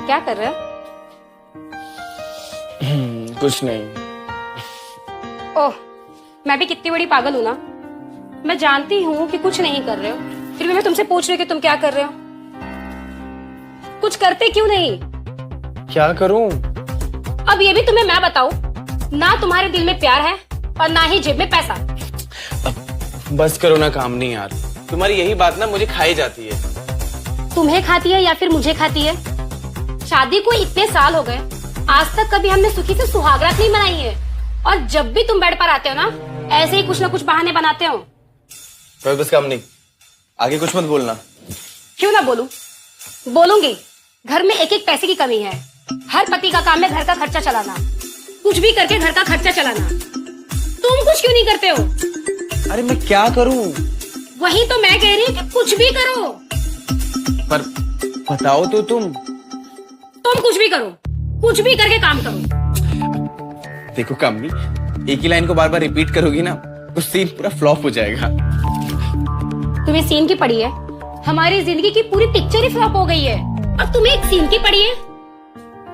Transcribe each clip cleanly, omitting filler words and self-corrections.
क्या कर रहे हो? कुछ नहीं। ओह, मैं भी कितनी बड़ी पागल हूँ ना। मैं जानती हूँ कि कुछ नहीं कर रहे हो, फिर भी मैं तुमसे पूछ रही हूँ कि तुम क्या कर रहे हो। कुछ करते क्यों नहीं? क्या करूं? अब ये भी तुम्हें मैं बताऊं, ना तुम्हारे दिल में प्यार है और ना ही जेब में पैसा। बस करो ना काम नहीं यार, तुम्हारी यही बात ना मुझे खाई जाती है। तुम्हें खाती है या फिर मुझे खाती है? शादी को इतने साल हो गए, आज तक कभी हमने सुखी से सुहागरात नहीं मनाई है। और जब भी तुम बेड पर आते हो ना, ऐसे ही कुछ ना कुछ बहाने बनाते हो। तो बस काम नहीं, आगे कुछ मत बोलना। क्यों ना बोलूं? बोलूंगी। घर में एक एक पैसे की कमी है। हर पति का काम है घर का खर्चा चलाना, कुछ भी करके घर का खर्चा चलाना। तुम कुछ क्यों नहीं करते हो? अरे मैं क्या करूं? वही तो मैं कह रही हूँ कि कुछ भी करो। पर बताओ तो तुम कुछ भी करो, कुछ भी करके काम करो। देखो कामनी, एक ही लाइन को बार बार रिपीट करोगी ना तो सीन पूरा फ्लॉप हो जाएगा। तुम्हें सीन की पड़ी है? हमारी जिंदगी की पूरी पिक्चर ही फ्लॉप हो गई है और तुम्हें एक सीन की पड़ी है।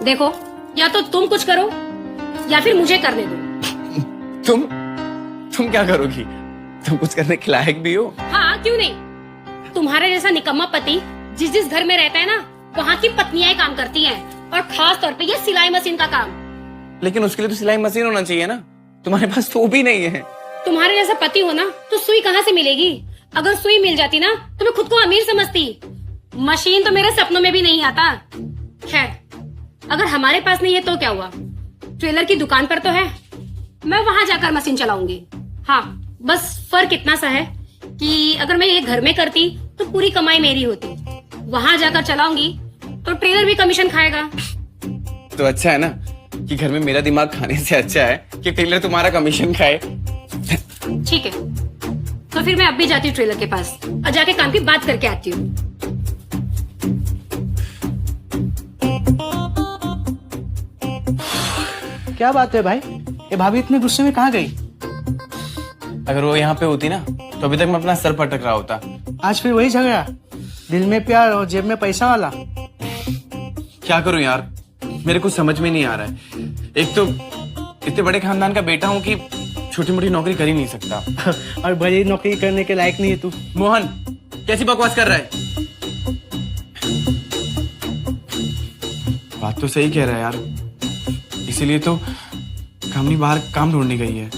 देखो, या तो तुम कुछ करो या फिर मुझे करने दो। तुम क्या करोगी? तुम कुछ करने के लायक भी हो? हाँ, क्यों नहीं। तुम्हारे जैसा निकम्मा पति जिस जिस घर में रहता है ना, वहाँ की पत्नियां काम करती हैं, और खास तौर पे ये सिलाई मशीन का काम। लेकिन उसके लिए तो सिलाई मशीन होना चाहिए ना, तुम्हारे पास तो वो भी नहीं है। तुम्हारे जैसा पति हो ना तो सुई कहाँ से मिलेगी? अगर सुई मिल जाती ना तो मैं खुद को अमीर समझती। मशीन तो मेरे सपनों में भी नहीं आता। खैर, अगर हमारे पास नहीं है तो क्या हुआ, ट्रेलर की दुकान पर तो है, मैं वहां जाकर मशीन चलाऊंगी। हाँ, बस फर्क इतना सा है कि अगर मैं ये घर में करती तो पूरी कमाई मेरी होती, वहां जाकर चलाऊंगी तो ट्रेलर भी कमीशन खाएगा। तो अच्छा है ना कि घर में मेरा दिमाग खाने से अच्छा है कि टेलर तुम्हारा कमीशन खाए। ठीक है, तो फिर मैं अब भी जाती हूँ ट्रेलर के पास और जाके काम की बात करके आती हूँ। क्या बात है भाई, ये भाभी इतने गुस्से में कहाँ गई? अगर वो यहाँ पे होती ना तो अभी तक मैं अपना सर पटक रहा होता। आज फिर वही झगड़ा, दिल में प्यार और जेब में पैसा वाला। क्या करूं यार, मेरे को समझ में नहीं आ रहा है। एक तो इतने बड़े खानदान का बेटा हूं कि छोटी मोटी नौकरी कर ही नहीं सकता। और बड़ी नौकरी करने के लायक नहीं है तू। मोहन, कैसी बकवास कर रहा है? बात तो सही कह रहा है यार, इसीलिए तो कामनी बाहर काम ढूंढने गई है।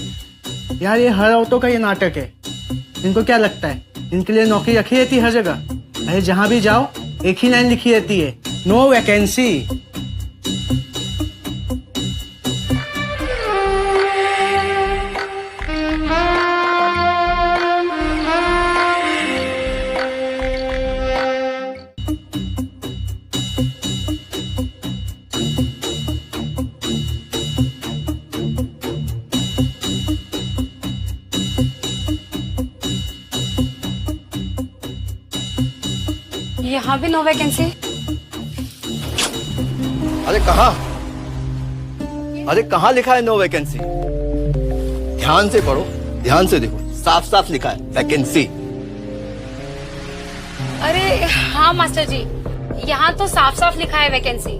यार ये हर औरतों का ये नाटक है। इनको क्या लगता है इनके लिए नौकरी रखी रहती है हर जगह? अरे जहां भी जाओ एक ही लाइन लिखी रहती है, नो वैकेंसी। यहाँ भी नो वैकेंसी? अरे कहाँ लिखा है नो वैकेंसी? ध्यान से पढ़ो, ध्यान से देखो, साफ साफ लिखा है वैकेंसी। अरे हाँ मास्टर जी, यहाँ तो साफ साफ लिखा है वैकेंसी।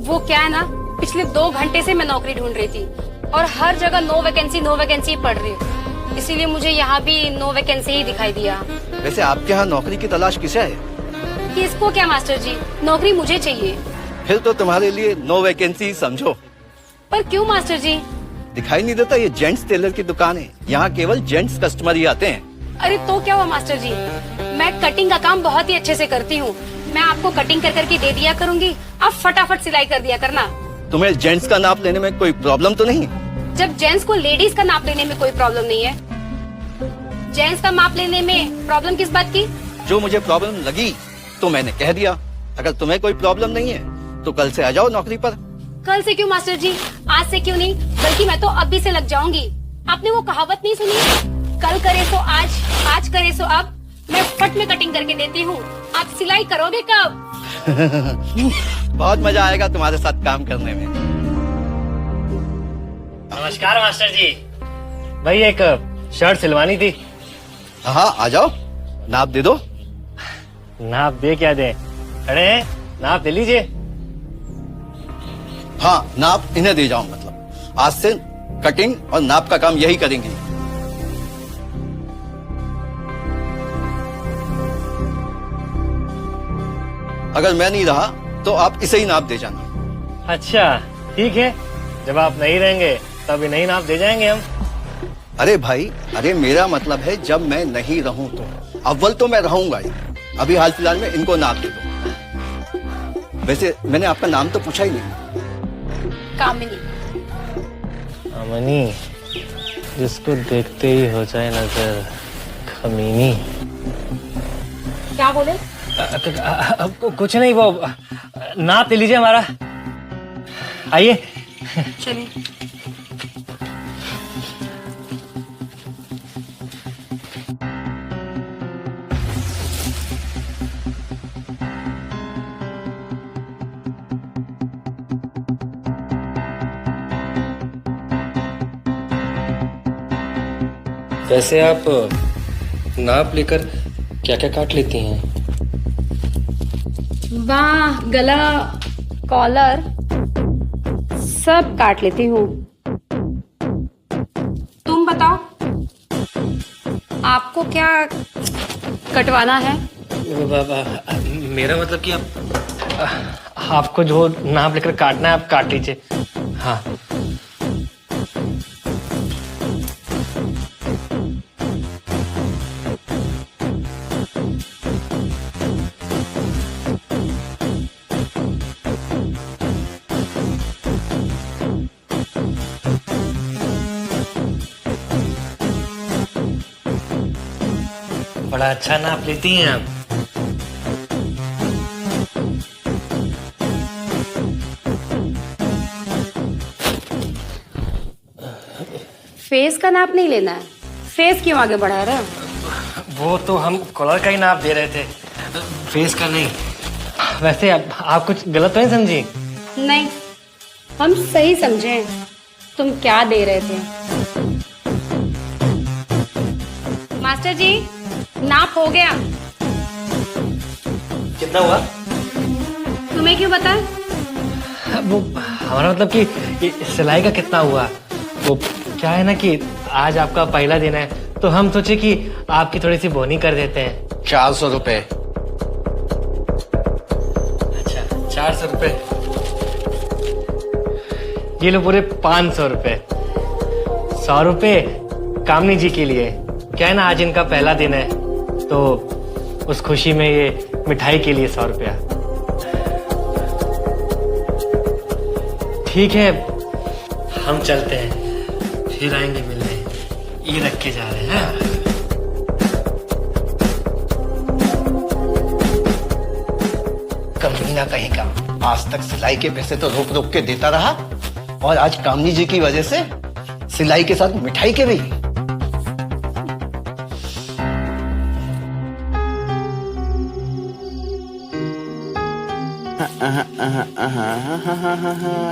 वो क्या है ना, पिछले 2 घंटे से मैं नौकरी ढूंढ रही थी और हर जगह नो वैकेंसी पढ़ रही हूँ, इसीलिए मुझे यहाँ भी नो वैकेंसी ही दिखाई दिया। वैसे आपके यहाँ नौकरी की तलाश किसे है? किसको क्या मास्टर जी, नौकरी मुझे चाहिए। फिर तो तुम्हारे लिए नो वैकेंसी समझो। पर क्यों मास्टर जी? दिखाई नहीं देता ये जेंट्स टेलर की दुकान है, यहाँ केवल जेंट्स कस्टमर ही आते हैं। अरे तो क्या हुआ मास्टर जी, मैं कटिंग का काम बहुत ही अच्छे से करती हूँ। मैं आपको कटिंग कर करके दे दिया करूँगी, आप फटाफट सिलाई कर दिया करना। तुम्हें जेंट्स का नाप लेने में कोई प्रॉब्लम तो नहीं? जब जेंट्स को लेडीज का नाप लेने में कोई प्रॉब्लम नहीं है, जेंट्स का माप लेने में प्रॉब्लम किस बात की? जो मुझे प्रॉब्लम लगी तो मैंने कह दिया। अगर तुम्हें कोई प्रॉब्लम नहीं है तो कल से आ जाओ नौकरी पर। कल से क्यों मास्टर जी, आज से क्यों नहीं, बल्कि मैं तो अभी से लग जाऊंगी। आपने वो कहावत नहीं सुनी, कल करे सो आज, आज करे सो अब। मैं फट में कटिंग करके देती हूँ, आप सिलाई करोगे कब? बहुत मजा आएगा तुम्हारे साथ काम करने में। नमस्कार मास्टर जी, भाई एक शर्ट सिलवानी थी। हाँ आ जाओ, नाप दे दो। नाप दे क्या दे, खड़े हैं, नाप दे लीजिए। हाँ, नाप इन्हें दे जाओ, मतलब आज से कटिंग और नाप का काम यही करेंगे। अगर मैं नहीं रहा तो आप इसे ही नाप दे जाना। अच्छा ठीक है, जब आप नहीं रहेंगे तब नहीं नाप दे जाएंगे हम। अरे भाई, अरे मेरा मतलब है जब मैं नहीं रहूं तो। अव्वल तो मैं रहूंगा ही, अभी हाल फिलहाल में इनको नाप दे दो। वैसे मैंने आपका नाम तो पूछा ही नहीं। कामिनी। अमनी, जिसको देखते ही हो जाए नजर खमीनी। क्या बोले? कुछ नहीं, वो नाप ले लीजिए हमारा। आइए। चलिए। वैसे आप नाप लेकर क्या क्या काट लेती हैं? बाह, गला, कॉलर सब काट लेती हूँ। तुम बताओ, आपको क्या कटवाना है? मेरा मतलब कि आपको जो नाप लेकर काटना है आप काट लीजिए। हाँ। बड़ा अच्छा नाप लेती हैं आप। फेस का नाप नहीं लेना है? फेस क्यों आगे बढ़ा रहा है? वो तो हम कॉलर का ही नाप दे रहे थे, फेस का नहीं। वैसे आप कुछ गलत तो नहीं समझी? नहीं, हम सही समझे। तुम क्या दे रहे थे? मास्टर जी, नाप हो गया। कितना हुआ? तुम्हें क्यों बताए? वो हमारा मतलब कि ये सिलाई का कितना हुआ। वो क्या है ना कि आज आपका पहला दिन है तो हम सोचे कि आपकी थोड़ी सी बोनी कर देते हैं। 400 रुपए। अच्छा, 400 रुपए। ये लो पूरे 500 रुपए। 100 रुपए कामनी जी के लिए। क्या है ना, आज इनका पहला दिन है तो उस खुशी में ये मिठाई के लिए 100 रुपया। ठीक है, हम चलते हैं, फिर आएंगे मिलने। ये रख के जा रहे हैं। कमीना कहीं का, आज तक सिलाई के पैसे तो रोक रोक के देता रहा और आज कामनी जी की वजह से सिलाई के साथ मिठाई के भी।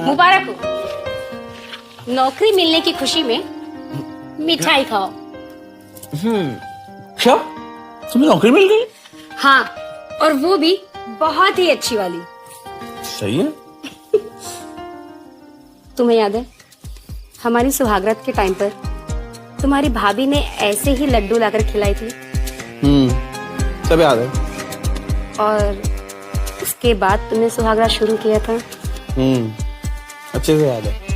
मुबारक हो, नौकरी मिलने की खुशी में मिठाई खाओ। क्या तुम्हें नौकरी मिल गई? हाँ, और वो भी बहुत ही अच्छी वाली। सही है। तुम्हें याद है हमारी सुहागरात के टाइम पर तुम्हारी भाभी ने ऐसे ही लड्डू लाकर खिलाई थी? सब याद है। और उसके बाद तुमने सुहागरात शुरू किया था। अच्छे से याद है।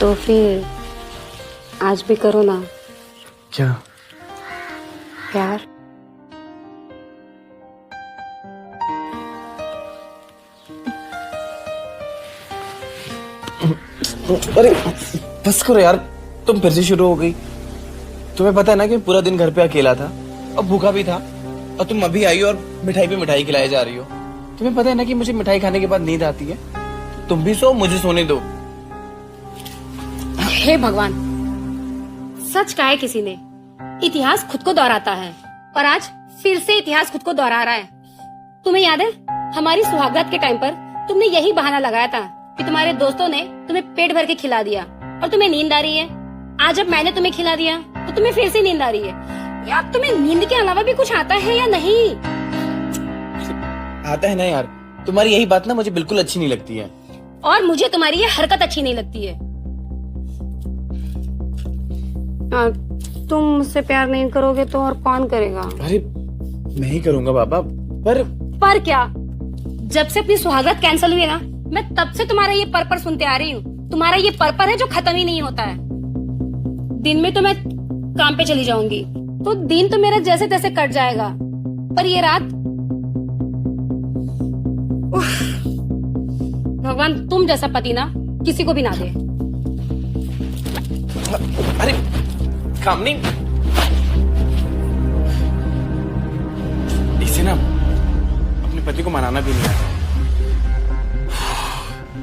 तो फिर आज भी करो ना क्या? प्यार। अरे बस करो यार, तुम फिर से शुरू हो गई। तुम्हें पता है ना कि पूरा दिन घर पे अकेला था और भूखा भी था, और तुम अभी आई और मिठाई पे मिठाई खिलाई जा रही हो। तुम्हें पता है ना कि मुझे मिठाई खाने के बाद नींद आती है। तुम भी सो, मुझे सोने दो। हे भगवान, सच कहा है किसी ने, इतिहास खुद को दोहराता है, और आज फिर से इतिहास खुद को दोहरा रहा है। तुम्हें याद है हमारी सुहागरात के टाइम पर तुमने यही बहाना लगाया था कि तुम्हारे दोस्तों ने तुम्हें पेट भर के खिला दिया और तुम्हें नींद आ रही है। आज जब मैंने तुम्हें खिला दिया तो तुम्हें फिर से नींद आ रही है। यार तुम्हें नींद के अलावा भी कुछ आता है या नहीं? आता है ना यार, तुम्हारी यही बात ना मुझे बिल्कुल अच्छी नहीं लगती है। और मुझे तुम्हारी ये हरकत अच्छी नहीं लगती है। तुम मुझसे प्यार नहीं करोगे तो और कौन करेगा? अरे मैं ही करूंगा बाबा, पर क्या? जब से अपनी सुहागत कैंसिल हुई ना, मैं तब से तुम्हारा ये पर सुनते आ रही हूँ। तुम्हारा ये पर है जो खत्म ही नहीं होता है। दिन में तो मैं काम पे चली जाऊंगी तो दिन तो मेरा जैसे तैसे कट जाएगा, पर ये रात, उफ, भगवान तुम जैसा पति ना किसी को भी ना दे। अरे कामनी, इसे ना अपने पति को मनाना भी नहीं आता।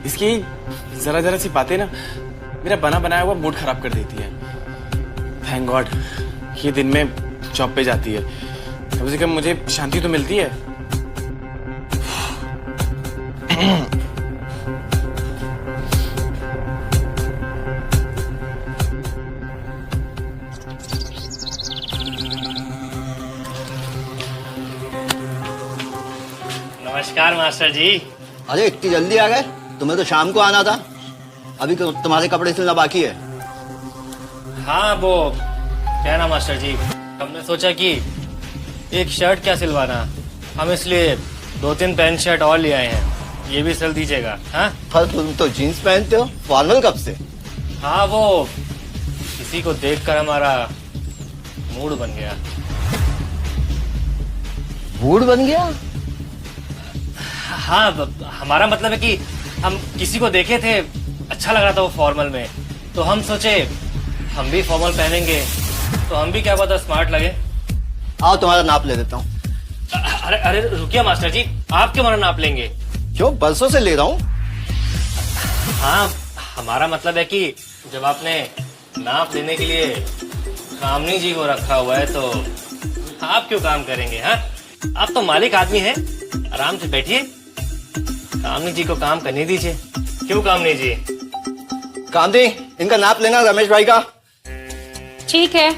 इसकी जरा जरा सी बातें ना मेरा बना बनाया हुआ मूड खराब कर देती है। थैंक गॉड ये दिन में जॉब पे जाती है, कम से कम मुझे शांति तो मिलती है। नमस्कार मास्टर जी। अरे इतनी जल्दी आ गए? तुम्हें तो शाम को आना था। अभी तो तुम्हारे कपड़े सिलना बाकी है। हाँ वो क्या ना मास्टर जी, हमने सोचा कि एक शर्ट क्या सिलवाना, हम इसलिए 2-3 पैंट शर्ट और ले आए हैं, ये भी सिल दीजिएगा। हाँ पर तुम तो जीन्स पहनते हो, फॉर्मल कब से? हाँ वो किसी को देखकर हमारा मूड बन गया। मूड बन गया? हाँ हमारा मतलब है कि हम किसी को देखे थे, अच्छा लग रहा था वो फॉर्मल में, तो हम सोचे हम भी फॉर्मल पहनेंगे तो हम भी क्या पता स्मार्ट लगे। आओ तुम्हारा नाप ले देता हूँ। अरे अरे रुकिए मास्टर जी, आप क्यों हमारा नाप लेंगे? क्यों, बरसों से ले रहा हूँ। हाँ हमारा मतलब है कि जब आपने नाप लेने के लिए कामनी जी को रखा हुआ है तो आप क्यों काम करेंगे? हाँ आप तो मालिक आदमी हैं, आराम से बैठिए, कामनी जी को काम करने दीजिए। क्यों कामनी जी? कांति, इनका नाप लेना रमेश भाई का। ठीक है।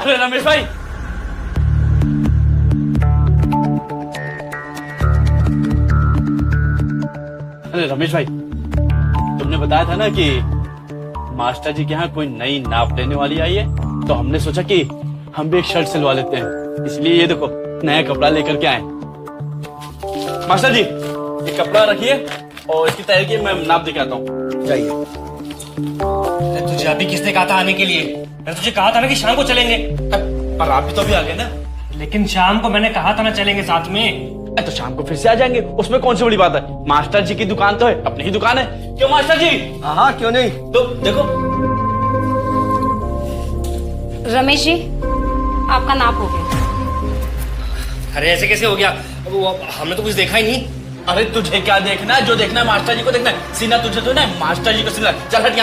अरे रमेश भाई, अरे रमेश भाई, तुमने बताया था ना कि मास्टर जी के यहाँ कोई नई नाप लेने वाली आई है, तो हमने सोचा कि हम भी एक शर्ट सिलवा लेते हैं, इसलिए ये देखो नया कपड़ा लेकर के आए। मास्टर जी, ये कपड़ा रखिए और इसकी तैयारी की मैं नाप देके आता हूँ। जाइए। तुझे अभी किसने कहा था आने के लिए? मैंने तुझे कहा था ना कि शाम को चलेंगे। पर आप भी तो अभी आ गए ना। लेकिन शाम को मैंने कहा था ना चलेंगे साथ में। तो शाम को फिर से आ जाएंगे, उसमें कौन सी बड़ी बात है। मास्टर जी की दुकान तो है, अपनी ही दुकान है। क्यों मास्टर जी? हाँ क्यों नहीं। तो देखो, रमेश जी, आपका नाप हो गया। अरे ऐसे कैसे हो गया? वो हमने तो कुछ देखा ही नहीं। अरे तुझे क्या देखना है, जो देखना है मास्टर जी को देखना है। सीना तुझे तो ना मास्टर जी को सीना है। चल हट यहाँ